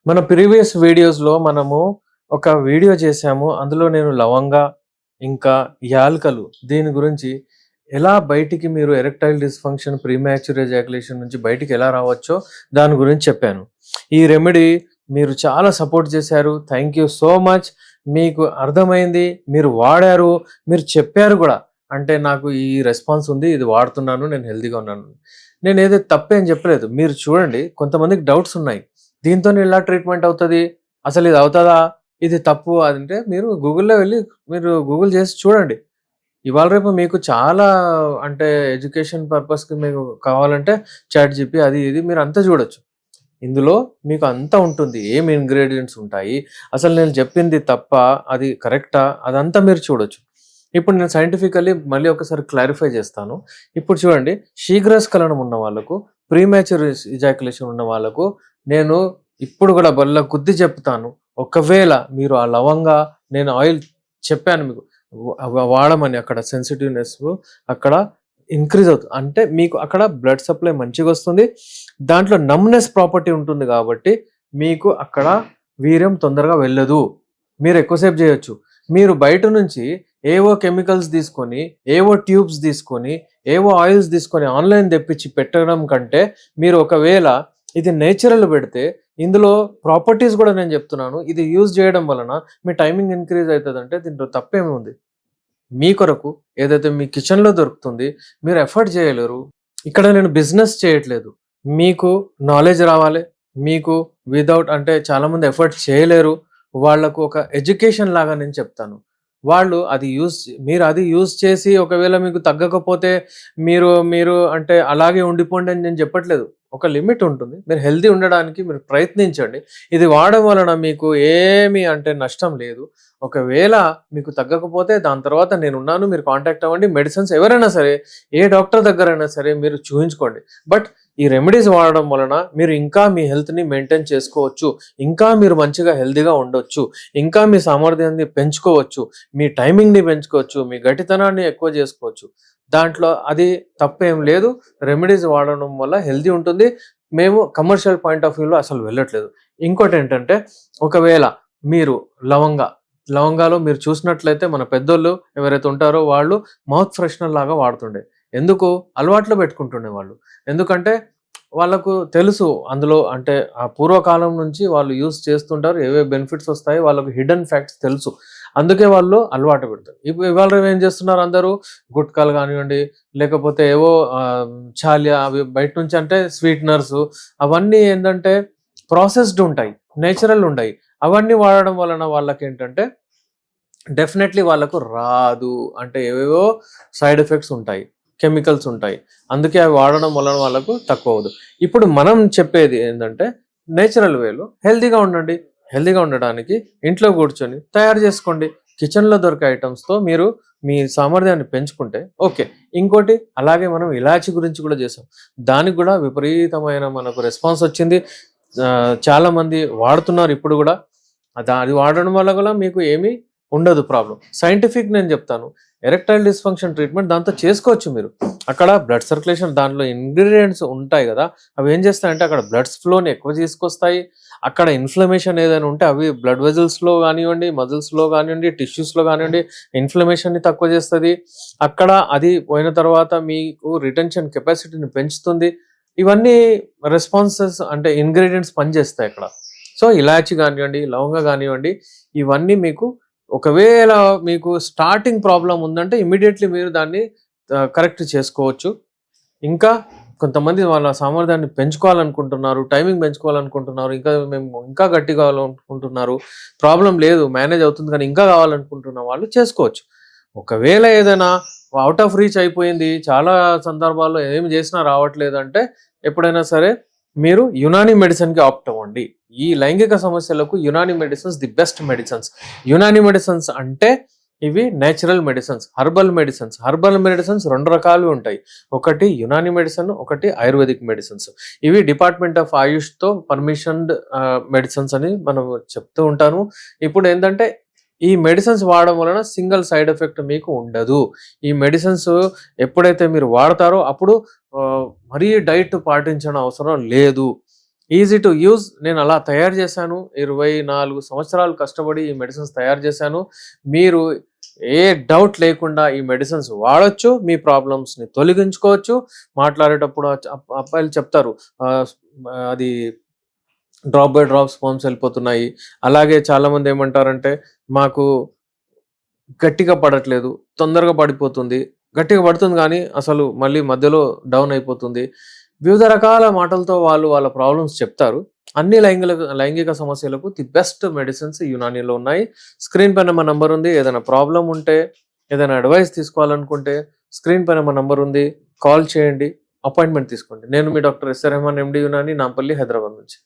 మన ప్రీవియస్ వీడియోస్‌లో మనము ఒక వీడియో చేశాము. అందులో నేను లవంగా, ఇంకా యాలకులు దీని గురించి ఎలా బయటికి మీరు ఎరెక్టైల్ డిస్‌ఫంక్షన్, ప్రీమాచ్యూర్ ఎజాక్యులేషన్ నుంచి బయటికి ఎలా రావచ్చో దాని గురించి చెప్పాను. ఈ రెమెడీ మీరు చాలా సపోర్ట్ చేశారు. Thank you so much. మీకు అర్థమైంది. మీరు వాడారు. మీరు చెప్పారు గూడా. అంటే నాకు ఈ రెస్పాన్స్ ఉంది. ఇది వాడుతున్నాను. నేను హెల్తీగా ఉన్నాను. నేనేదో తప్పేం చెప్పలేదు. మీరు చూడండి కొంతమందికి డౌట్స్ ఉన్నాయి. దీంతోని ఎలా ట్రీట్మెంట్ అవుతది? అసలు ఇది అవుతదా? ఇది తప్పు అదంటే మీరు గూగుల్‌లో వెళ్లి మీరు గూగుల్ చేసి చూడండి. ఇవాళ రేపు మీకు చాలా అంటే ఎడ్యుకేషన్ పర్పస్‌కి మీకు కావాలంటే చాట్‌జీపీ అది ఇది మీరంతా చూడొచ్చు. ఇందులో మీకు అంతా ఉంటుంది. ఏం ఇంగ్రీడియెంట్స్ ఉంటాయి? అసలు నేను చెప్పింది తప్పా? అది కరెక్టా? అదంతా మీరు చూడొచ్చు. ఇప్పుడు నేను సైంటిఫికల్లీ మళ్ళీ ఒకసారి క్లారిఫై చేస్తాను. ఇప్పుడు చూడండి శీఘ్రస్ఖలనం ఉన్న వాళ్ళకు, ప్రీమాచ్యూర్ ఎజాక్యులేషన్ ఉన్న వాళ్ళకు నేను ఇప్పుడు కూడా బల్ల గుద్ది చెప్తాను. ఒకవేళ మీరు ఆ లవంగా నేను ఆయిల్ చెప్పాను మీకు వాడమని అక్కడ సెన్సిటివ్‌నెస్ అక్కడ ఇంక్రీజ్ అవుతుంది. అంటే మీకు అక్కడ బ్లడ్ సప్లై మంచిగొస్తుంది. దాంట్లో నమ్‌నెస్ ప్రాపర్టీ ఉంటుంది కాబట్టి మీకు అక్కడ వీర్యం తొందరగా వెళ్ళదు. మీరు ఎక్కువ సేపు చేయొచ్చు. మీరు బయట నుంచి ఏవో కెమికల్స్ తీసుకొని, ఏవో ట్యూబ్స్ తీసుకొని, ఏవో ఆయిల్స్ తీసుకొని ఆన్‌లైన్ తెప్పించి పెట్టడం కంటే మీరు ఒకవేళ ఇది నేచురల్ పెడితే ఇందులో ప్రాపర్టీస్ కూడా నేను చెప్తున్నాను. ఇది యూజ్ చేయడం వలన మీ టైమింగ్ ఇంక్రీజ్ అయితదంటే దీంట్లో తప్పేముంది? మీ కొరకు ఏదైతే మీ కిచెన్‌లో దొరుకుతుంది. మీరు ఎఫర్ట్ చేయలేరు. ఇక్కడ నేను బిజినెస్ చేయట్లేదు. మీకు నాలెడ్జ్ రావాలి. మీకు వితౌట్ అంటే చాలామంది ఎఫర్ట్ చేయలేరు. వాళ్ళకు ఒక ఎడ్యుకేషన్ లాగా నేను చెప్తాను. వాళ్ళు అది మీరు అది యూజ్ చేసి ఒకవేళ మీకు తగ్గకపోతే మీరు మీరు అంటే అలాగే ఉండిపోండి అని నేను చెప్పట్లేదు. ఒక లిమిట్ ఉంటుంది. మీరు హెల్తీ ఉండడానికి మీరు ప్రయత్నించండి. ఇది వాడడం వలన మీకు ఏమి అంటే నష్టం లేదు. ఒకవేళ మీకు తగ్గకపోతే దాని తర్వాత నేనున్నాను. మీరు కాంటాక్ట్ అవ్వండి. మెడిసిన్స్ ఎవరైనా సరే, ఏ డాక్టర్ దగ్గరైనా సరే మీరు చూయించుకోండి. బట్ ఈ రెమెడీస్ వాడడం వలన మీరు ఇంకా మీ హెల్త్‌ని మెయింటైన్ చేసుకోవచ్చు. ఇంకా మీరు మంచిగా హెల్తీగా ఉండొచ్చు. ఇంకా మీ సామర్థ్యాన్ని పెంచుకోవచ్చు. మీ టైమింగ్‌ని పెంచుకోవచ్చు. మీ గట్టితనాన్ని ఎక్కువ చేసుకోవచ్చు. దాంట్లో అది తప్పేం లేదు. రెమెడీస్ వాడడం వల్ల హెల్తీ ఉంటుంది. మేము కమర్షియల్ పాయింట్ ఆఫ్ వ్యూలో అసలు వెళ్ళట్లేదు. ఇంకోటేంటంటే ఒకవేళ మీరు లవంగా లవంగాలో మీరు చూసినట్లయితే మన పెద్దోళ్ళు ఎవరైతే ఉంటారో వాళ్ళు మౌత్ ఫ్రెషనర్ లాగా వాడుతుండే. ఎందుకు? అలవాట్లో పెట్టుకుంటుండేవాళ్ళు. ఎందుకంటే వాళ్ళకు తెలుసు అందులో అంటే ఆ పూర్వకాలం నుంచి వాళ్ళు యూజ్ చేస్తుంటారు. ఏవేవి బెనిఫిట్స్ వస్తాయో వాళ్ళకు హిడెన్ ఫ్యాక్ట్స్ తెలుసు. అందుకే వాళ్ళు అలవాటు పెడతారు. ఇవాళ రేపు ఏం చేస్తున్నారు అందరూ గుట్కాలు గానివ్వండి, లేకపోతే ఏవో ఛాలియా అవి బయట నుంచి అంటే స్వీట్‌నర్స్ అవన్నీ ఏందంటే ప్రాసెస్డ్ ఉంటాయి. నేచురల్ ఉండయి. అవన్నీ వాడడం వలన వాళ్ళకేంటంటే డెఫినెట్‌లీ వాళ్ళకు రాదు. అంటే ఏవేవో సైడ్ ఎఫెక్ట్స్ ఉంటాయి. కెమికల్స్ ఉంటాయి. అందుకే అవి వాడడం వలన వాళ్ళకు తక్కువవ్వదు. ఇప్పుడు మనం చెప్పేది ఏందంటే నేచురల్ వేలో హెల్తీగా ఉండండి. హెల్తీగా ఉండడానికి ఇంట్లో కూర్చొని తయారు చేసుకోండి. కిచెన్‌లో దొరికే ఐటెమ్స్‌తో మీరు మీ సామర్థ్యాన్ని పెంచుకుంటే ఓకే. ఇంకోటి అలాగే మనం ఇలాచీ గురించి కూడా చేసాం. దానికి కూడా విపరీతమైన మనకు రెస్పాన్స్ వచ్చింది. చాలామంది వాడుతున్నారు ఇప్పుడు గూడా. అది వాడడం వల్ల కూడా మీకు ఏమీ ఉండదు ప్రాబ్లమ్. సైంటిఫిక్ నేను చెప్తాను. ఎరెక్టైల్ డిస్‌ఫంక్షన్ ట్రీట్మెంట్ దాంతో చేసుకోవచ్చు మీరు. అక్కడ బ్లడ్ సర్క్యులేషన్ దాంట్లో ఇంగ్రీడియెంట్స్ ఉంటాయి గదా! అవి ఏం చేస్తాయంటే అక్కడ బ్లడ్ ఫ్లోని ఎక్కువ తీసుకొస్తాయి. అక్కడ ఇన్‌ఫ్లమేషన్ ఏదైనా ఉంటే అవి బ్లడ్ వెసల్స్‌లో గానివ్వండి, మజిల్స్‌లో గానివ్వండి, టిష్యూస్‌లో గానివ్వండి ఇన్‌ఫ్లమేషన్‌ని తక్కువ చేస్తది. అక్కడ అది పోయిన తర్వాత మీకు రిటెన్షన్ కెపాసిటీని పెంచుతుంది. ఇవన్నీ రెస్పాన్సెస్ అంటే ఇంగ్రీడియెంట్స్ పనిచేస్తాయి అక్కడ. సో, ఇలాచీ గానివ్వండి, లవంగా గానివ్వండి ఇవన్నీ మీకు ఒకవేళ మీకు స్టార్టింగ్ ప్రాబ్లమ్ ఉందంటే ఇమ్మీడియేట్‌లీ మీరు దాన్ని కరెక్ట్ చేసుకోవచ్చు. ఇంకా కొంతమంది వాళ్ళ సామర్థ్యాన్ని పెంచుకోవాలనుకుంటున్నారు. టైమింగ్ పెంచుకోవాలనుకుంటున్నారు. ఇంకా మేము ఇంకా గట్టిగా కావాలనుకుంటున్నారు. ప్రాబ్లమ్ లేదు మేనేజ్ అవుతుంది కానీ ఇంకా కావాలనుకుంటున్న వాళ్ళు చేసుకోవచ్చు. ఒకవేళ ఏదైనా ఔట్ ఆఫ్ రీచ్ అయిపోయింది. చాలా సందర్భాల్లో ఏమి చేసినా రావట్లేదంటే ఎప్పుడైనా సరే మీరు యునానీ మెడిసిన్‌కి ఆప్ట్ అవ్వండి. ఈ లైంగిక సమస్యలకు Unani medicines the best medicines. Unani medicines అంటే ఇవి natural medicines, herbal medicines. Herbal medicines 2 రకాలు ఉంటాయి. ఒకటి యునానీ మెడిసిన్, ఒకటి ఆయుర్వేదిక్ మెడిసిన్స్. ఇవి డిపార్ట్మెంట్ ఆఫ్ ఆయుష్‌తో పర్మిషన్డ్ మెడిసిన్స్ అని మనం చెప్తూ ఉంటాను. ఇప్పుడు ఏందంటే ఈ మెడిసిన్స్ వాడడం వలన సింగిల్ సైడ్ ఎఫెక్ట్ మీకు ఉండదు. ఈ మెడిసిన్స్ ఎప్పుడైతే మీరు వాడతారో అప్పుడు మరీ డైట్ పాటించనవసరం లేదు. Easy to use. నేను అలా తయారు చేశాను. 24 సంవత్సరాలు కష్టపడి ఈ మెడిసిన్స్ తయారు చేశాను. మీరు ఏ డౌట్ లేకుండా ఈ మెడిసిన్స్ వాడొచ్చు. మీ ప్రాబ్లమ్స్‌ని తొలగించుకోవచ్చు. మాట్లాడేటప్పుడు అబ్బాయిలు చెప్తారు. ఆహ్, అది డ్రాప్ బై డ్రాప్ స్పర్మ్స్ వెళ్ళిపోతున్నాయి. అలాగే చాలామంది ఏమంటారంటే, మాకు గట్టిగా పడట్లేదు, తొందరగా పడిపోతుంది. గట్టిగా పడుతుంది గానీ, అసలు మళ్ళీ మధ్యలో డౌన్ అయిపోతుంది. వివిధ రకాల మాటలతో వాళ్ళు వాళ్ళ ప్రాబ్లమ్స్ చెప్తారు. అన్ని లైంగిక సమస్యలకు ది బెస్ట్ మెడిసిన్స్ యునానీలో ఉన్నాయి. స్క్రీన్ పైన మా నంబర్ ఉంది. ఏదైనా ప్రాబ్లమ్ ఉంటే, ఏదైనా అడ్వైస్ తీసుకోవాలనుకుంటే, స్క్రీన్ పైన మా నంబర్ ఉంది. కాల్ చేయండి. అపాయింట్‌మెంట్ తీసుకోండి. నేను మీ doctor S. Rehman MD Unani, Nampally, Hyderabad నుంచి.